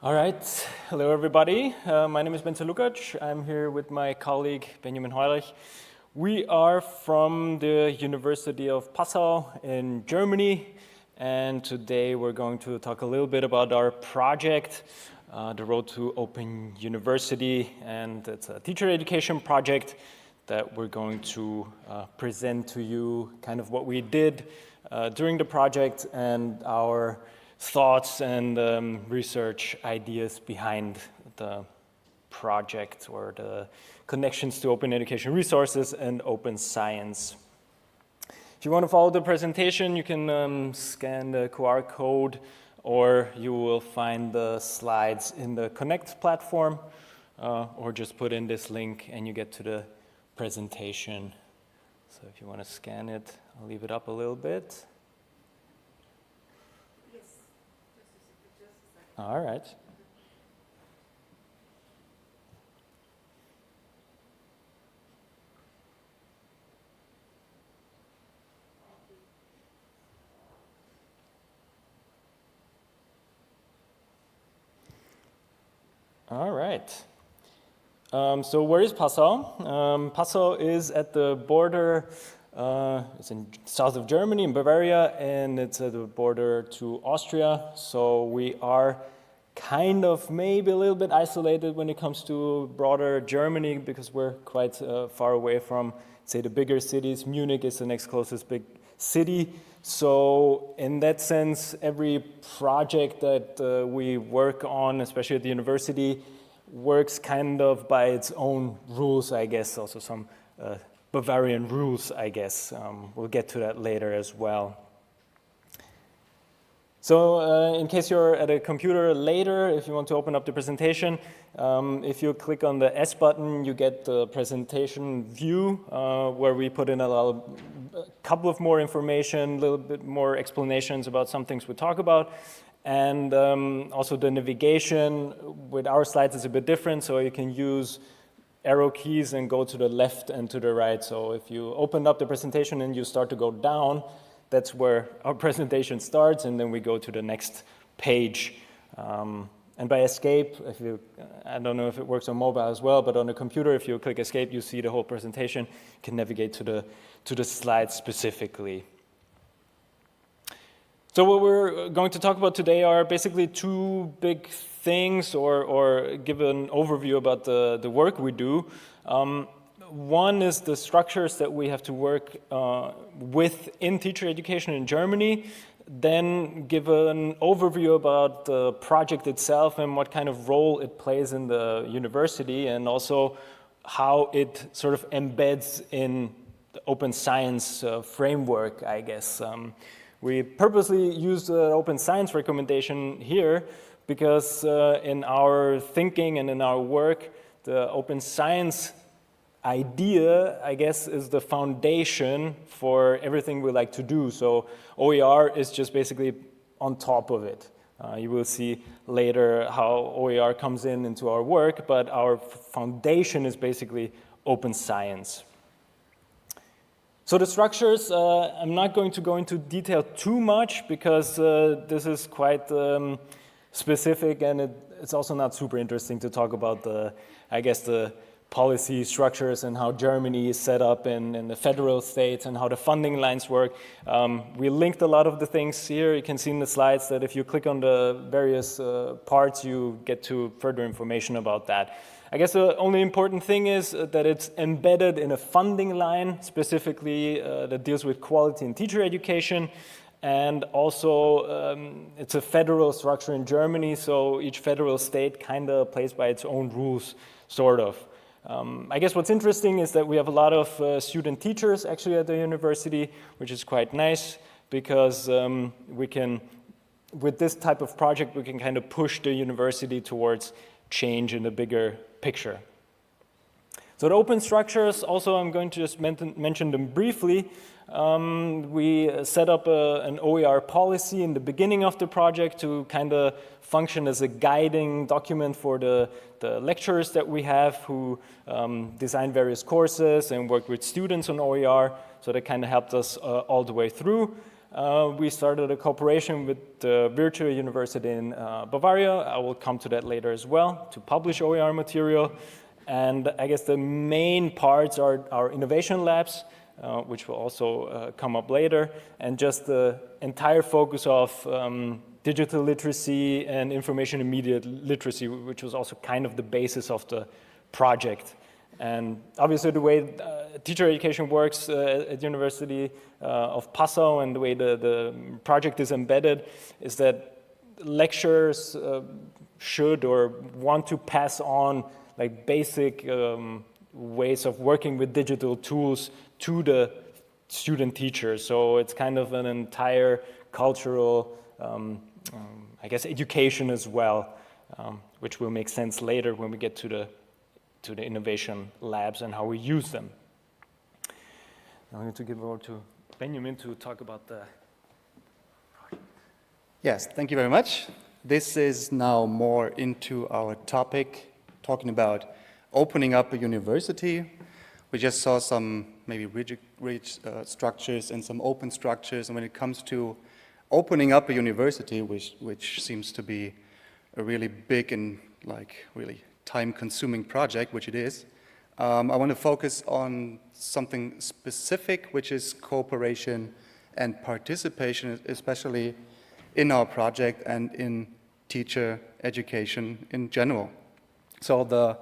All right, hello everybody. My name is Bence Lukacs. I'm here with my colleague Benjamin Heurich. We are from the University of Passau in Germany, and today we're going to talk a little bit about our project, the Road to Open University, and it's a teacher education project that we're going to present to you kind of what we did during the project and our thoughts and research ideas behind the project or the connections to open education resources and open science. If you want to follow the presentation, you can scan the QR code, or you will find the slides in the Connect platform, or just put in this link and you get to the presentation. So if you want to scan it, I'll leave it up a little bit. All right. All right. So where is Passau? Passau is at the border. It's in south of Germany, in Bavaria, and it's at the border to Austria. So we are kind of maybe a little bit isolated when it comes to broader Germany, because we're quite far away from, say, the bigger cities. Munich is the next closest big city. So in that sense, every project that we work on, especially at the university, works kind of by its own rules, I guess, also some Bavarian rules, I guess. We'll get to that later as well. So in case you're at a computer later, if you want to open up the presentation, if you click on the S button, you get the presentation view, where we put in a couple of more information, a little bit more explanations about some things we talk about. And also the navigation with our slides is a bit different, so you can use arrow keys and go to the left and to the right. So if you open up the presentation and you start to go down, that's where our presentation starts, and then we go to the next page. And by escape, I don't know if it works on mobile as well, but on a computer, if you click escape, you see the whole presentation. You can navigate to the slides specifically. So what we're going to talk about today are basically two big things, or give an overview about the work we do. One is the structures that we have to work with in teacher education in Germany, then give an overview about the project itself and what kind of role it plays in the university, and also how it sort of embeds in the open science framework, I guess. We purposely use the open science recommendation here because in our thinking and in our work, the open science idea, I guess, is the foundation for everything we like to do. So OER is just basically on top of it. You will see later how OER comes into our work, but our foundation is basically open science. So the structures, I'm not going to go into detail too much because this is quite specific, and it's also not super interesting to talk about the policy structures and how Germany is set up in the federal states and how the funding lines work. We linked a lot of the things here. You can see in the slides that if you click on the various parts, you get to further information about that. I guess the only important thing is that it's embedded in a funding line, specifically that deals with quality in teacher education. And also, it's a federal structure in Germany, so each federal state kind of plays by its own rules, sort of. I guess what's interesting is that we have a lot of student teachers actually at the university, which is quite nice because we can, with this type of project, we can kind of push the university towards change in the bigger picture. So the open structures, also I'm going to just mention them briefly. We set up an OER policy in the beginning of the project to kind of function as a guiding document for the lecturers that we have who design various courses and work with students on OER. So that kind of helped us all the way through. we started a cooperation with the Virtual University in Bavaria. I will come to that later as well, to publish OER material. And I guess the main parts are our innovation labs, which will also come up later, and just the entire focus of digital literacy and information and media literacy, which was also kind of the basis of the project. And obviously the way teacher education works at University of Passau and the way the project is embedded is that lecturers should or want to pass on like basic ways of working with digital tools to the student teachers. So it's kind of an entire cultural, I guess, education as well, which will make sense later when we get to the innovation labs and how we use them. I'm going to give over to Benjamin to talk about the project. Yes, thank you very much. This is now more into our topic, talking about opening up a university. We just saw some maybe rigid structures and some open structures, and when it comes to opening up a university, which seems to be a really big and like really time-consuming project, which it is, I want to focus on something specific, which is cooperation and participation, especially in our project and in teacher education in general. So the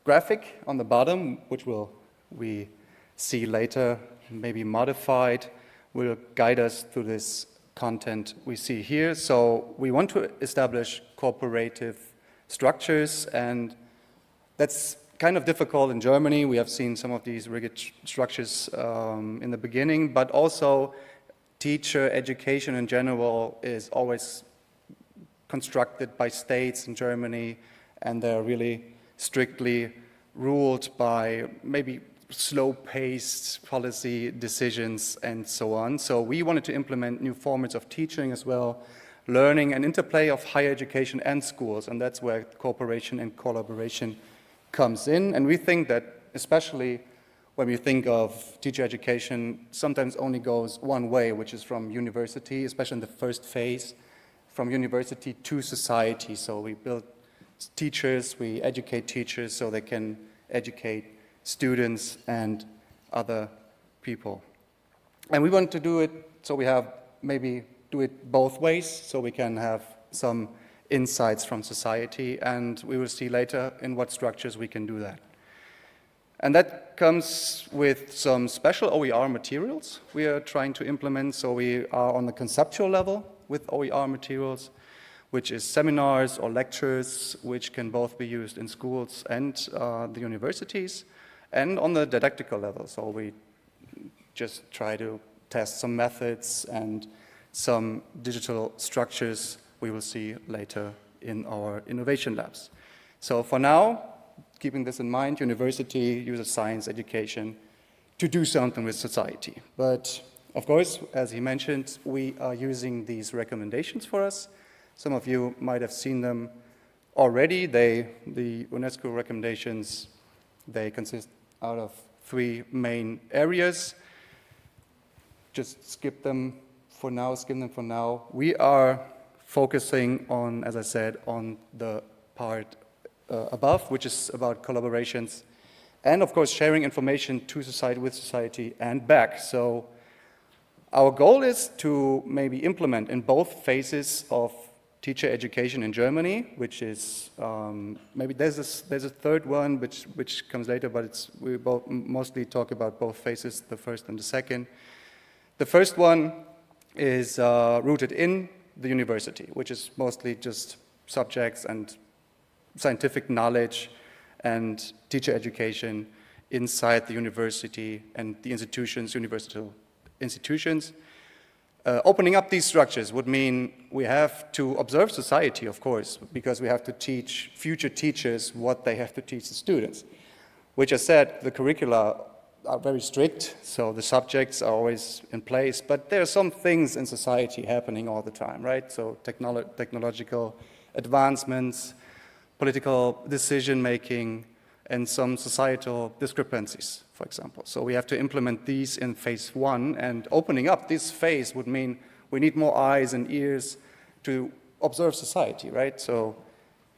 graphic on the bottom, which we see later, maybe modified, will guide us through this content we see here. So we want to establish cooperative structures, and that's kind of difficult in Germany. We have seen some of these rigid structures in the beginning, but also teacher education in general is always constructed by states in Germany, and they're really strictly ruled by maybe slow-paced policy decisions and so on. So we wanted to implement new formats of teaching as well, learning and interplay of higher education and schools, and that's where cooperation and collaboration comes in. And we think that especially when we think of teacher education, sometimes only goes one way, which is from university, especially in the first phase, from university to society. So we build teachers, we educate teachers so they can educate students and other people. And we want to do it so we have maybe do it both ways, so we can have some insights from society, and we will see later in what structures we can do that. And that comes with some special OER materials we are trying to implement. So we are on the conceptual level with OER materials, which is seminars or lectures, which can both be used in schools and the universities, and on the didactical level. So we just try to test some methods and some digital structures we will see later in our innovation labs. So for now, keeping this in mind, university uses science education to do something with society. But of course, as he mentioned, we are using these recommendations for us. Some of you might have seen them already. The Unesco Recommendations, they consist out of 3 main areas. Just skip them for now. We are focusing on, as I said, on the part above, which is about collaborations and, of course, sharing information to society, with society, and back. So our goal is to maybe implement in both phases of teacher education in Germany, which is maybe there's a third one which comes later, but we both mostly talk about both phases, the first and the second. The first one is rooted in the university, which is mostly just subjects and scientific knowledge and teacher education inside the university and the institutions, university institutions. Opening up these structures would mean we have to observe society, of course, because we have to teach future teachers what they have to teach the students. Which I said, the curricula are very strict, so the subjects are always in place, but there are some things in society happening all the time, right? So technological advancements, political decision-making, and some societal discrepancies. for example. So we have to implement these in phase 1, and opening up this phase would mean we need more eyes and ears to observe society, right? So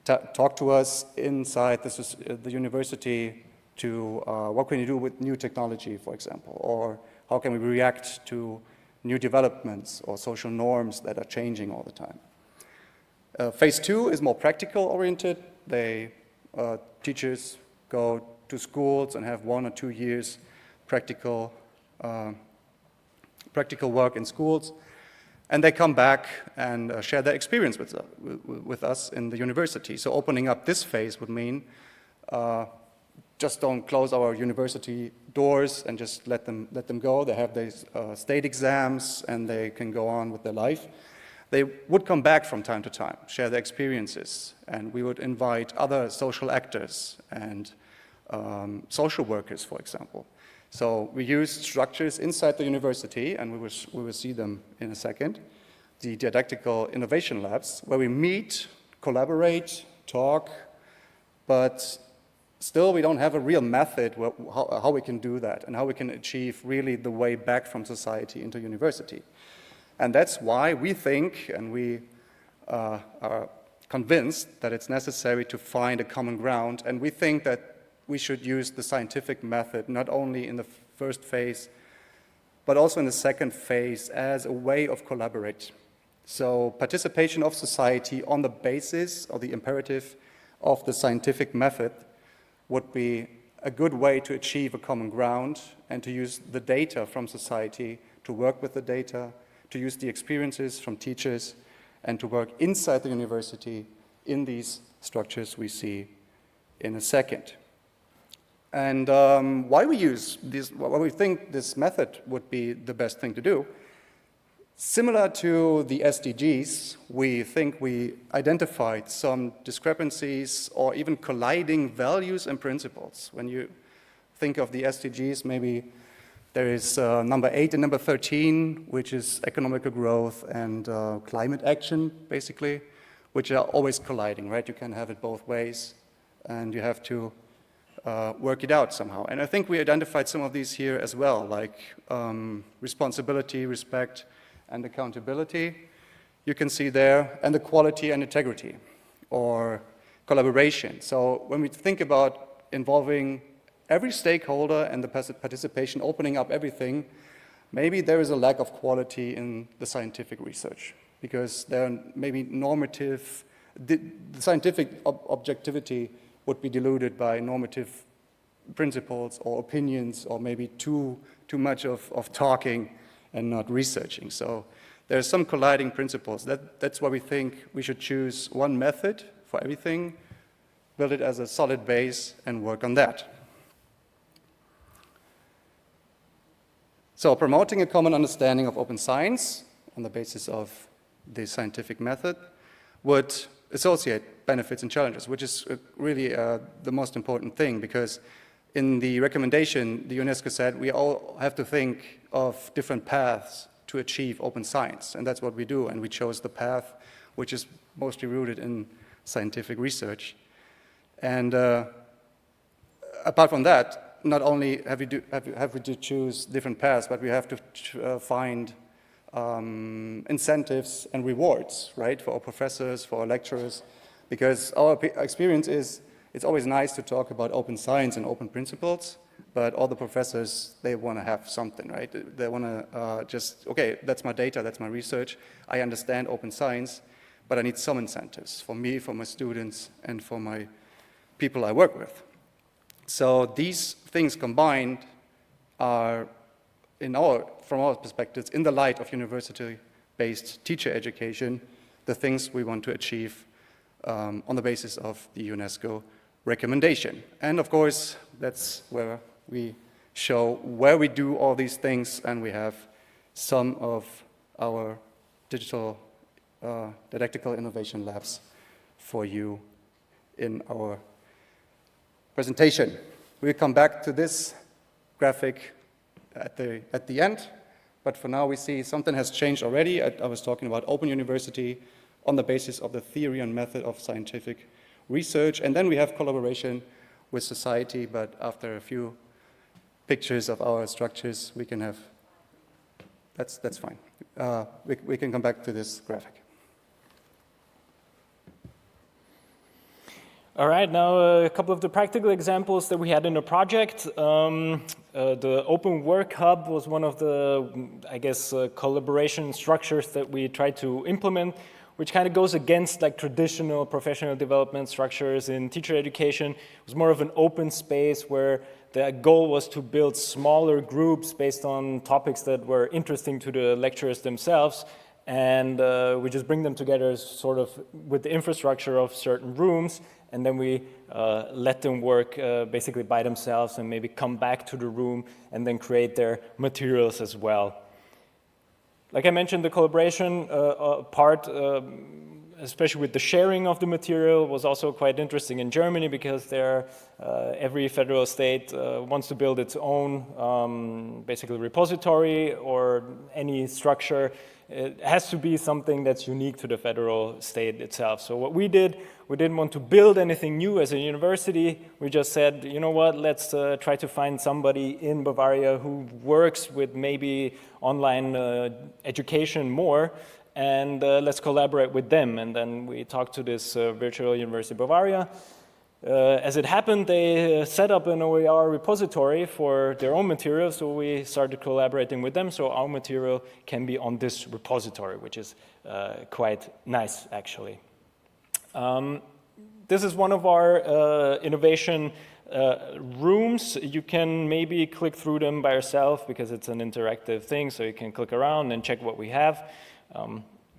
talk to us inside the university to what can you do with new technology, for example, or how can we react to new developments or social norms that are changing all the time. Phase 2 is more practical oriented. Teachers go to schools and have 1 or 2 years practical work in schools, and they come back and share their experience with us in the university. So opening up this phase would mean just don't close our university doors and just let them go. They have these state exams and they can go on with their life. They would come back from time to time, share their experiences, and we would invite other social actors and social workers, for example. So we use structures inside the university, and we will see them in a second, the didactical innovation labs, where we meet, collaborate, talk, but still we don't have a real method how we can do that and how we can achieve really the way back from society into university. And that's why we think, and we are convinced that it's necessary to find a common ground, and we think that we should use the scientific method not only in the first phase, but also in the second phase as a way of collaborate. So participation of society on the basis or the imperative of the scientific method would be a good way to achieve a common ground and to use the data from society, to work with the data, to use the experiences from teachers, and to work inside the university in these structures we see in a second. And why we think this method would be the best thing to do, similar to the SDGs, we think we identified some discrepancies or even colliding values and principles. When you think of the SDGs, maybe there is number 8 and number 13, which is economical growth and climate action, basically, which are always colliding, right? You can have it both ways, and you have to work it out somehow. And I think we identified some of these here as well, like responsibility, respect, and accountability. You can see there, and equality and integrity, or collaboration. So when we think about involving every stakeholder and the participation, opening up everything, maybe there is a lack of quality in the scientific research, because there are maybe normative, the scientific objectivity would be diluted by normative principles or opinions, or maybe too much of talking and not researching. So there's some colliding principles. That's why we think we should choose one method for everything, build it as a solid base, and work on that. So promoting a common understanding of open science on the basis of the scientific method would associate benefits and challenges, which is really the most important thing, because in the recommendation, the UNESCO said we all have to think of different paths to achieve open science, and that's what we do, and we chose the path which is mostly rooted in scientific research. And apart from that, not only have we to choose different paths, but we have to find incentives and rewards, right, for our professors, for our lecturers, because our experience is it's always nice to talk about open science and open principles, but all the professors, they want to have something, right? They want to just, okay, that's my data, that's my research, I understand open science, but I need some incentives for me, for my students, and for my people I work with. So these things combined are, from our perspectives, in the light of university-based teacher education, the things we want to achieve on the basis of the UNESCO recommendation. And of course, that's where we show where we do all these things, and we have some of our digital didactical innovation labs for you in our presentation. We'll come back to this graphic at the end, but for now we see something has changed already. I was talking about open university on the basis of the theory and method of scientific research, and then we have collaboration with society, but after a few pictures of our structures, we can have, that's fine. We can come back to this graphic. All right, now a couple of the practical examples that we had in the project. The Open Work Hub was one of the, I guess, collaboration structures that we tried to implement, which kind of goes against like traditional professional development structures in teacher education. It was more of an open space where the goal was to build smaller groups based on topics that were interesting to the lecturers themselves. And we just bring them together sort of with the infrastructure of certain rooms, and then we let them work basically by themselves and maybe come back to the room and then create their materials as well. Like I mentioned, the collaboration part, especially with the sharing of the material, was also quite interesting in Germany because there, every federal state wants to build its own basically repository or any structure. It has to be something that's unique to the federal state itself. So what we did, we didn't want to build anything new as a university. We just said, you know what, let's try to find somebody in Bavaria who works with maybe online education more, and let's collaborate with them. And then we talked to this virtual University of Bavaria. As it happened, they set up an OER repository for their own material, so we started collaborating with them, so our material can be on this repository, which is quite nice, actually. This is one of our innovation rooms. You can maybe click through them by yourself because it's an interactive thing, so you can click around and check what we have.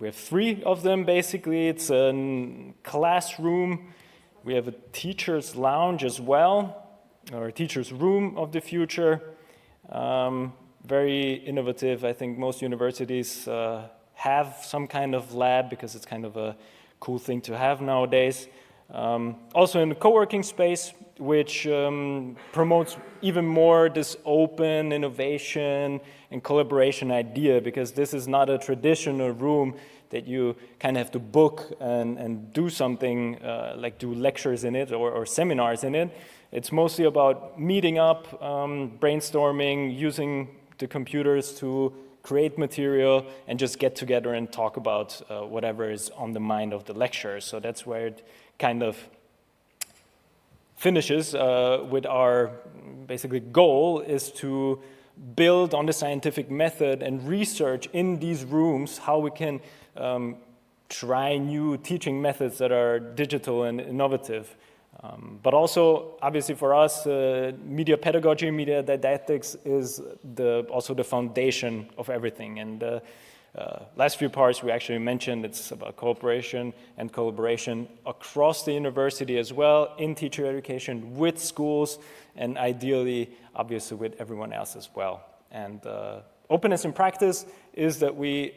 We have 3 of them, basically. It's a classroom. We have a teacher's lounge as well, or a teacher's room of the future. Very innovative. I think most universities have some kind of lab because it's kind of a cool thing to have nowadays. Also in the co-working space, which promotes even more this open innovation and collaboration idea, because this is not a traditional room that you kind of have to book and do something like do lectures in it or seminars in it. It's mostly about meeting up, brainstorming, using the computers to create material and just get together and talk about whatever is on the mind of the lecturer. So that's where it kind of finishes with our basically goal is to build on the scientific method and research in these rooms how we can try new teaching methods that are digital and innovative. But also, obviously for us, media pedagogy, media didactics is also the foundation of everything. And last few parts we actually mentioned, it's about cooperation and collaboration across the university as well, in teacher education, with schools, and ideally, obviously, with everyone else as well. And openness in practice is that we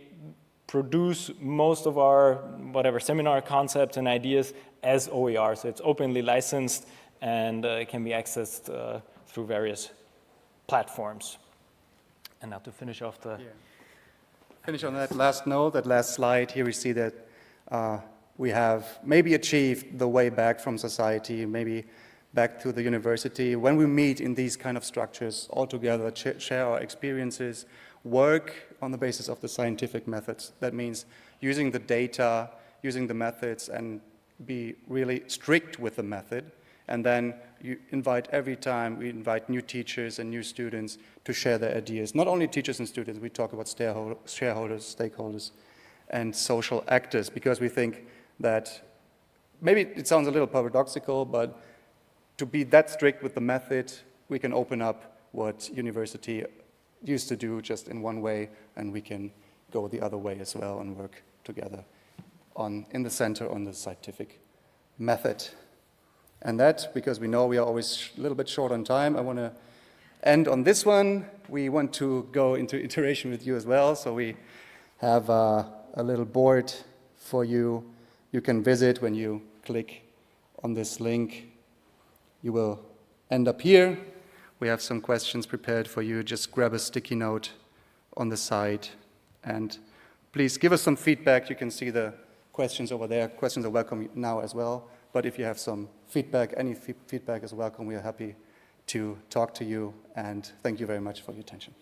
produce most of our seminar concepts and ideas as OER, so it's openly licensed and it can be accessed through various platforms. And now to finish off the... Yeah. Finish on that last note, that last slide. Here we see that we have maybe achieved the way back from society, maybe back to the university. When we meet in these kind of structures all together, share our experiences, work on the basis of the scientific methods. That means using the data, using the methods, and be really strict with the method. And then you invite every time, we invite new teachers and new students to share their ideas. Not only teachers and students, we talk about shareholders, stakeholders, and social actors, because we think that maybe it sounds a little paradoxical, but to be that strict with the method, we can open up what university used to do just in one way, and we can go the other way as well and work together in the center on the scientific method. And that, because we know we are always a little bit short on time, I want to end on this one. We want to go into iteration with you as well, so we have a little board for you. You can visit when you click on this link. You will end up here. We have some questions prepared for you. Just grab a sticky note on the side and please give us some feedback. You can see the questions over there. Questions are welcome now as well. But if you have some feedback, any feedback is welcome. We are happy to talk to you, and thank you very much for your attention.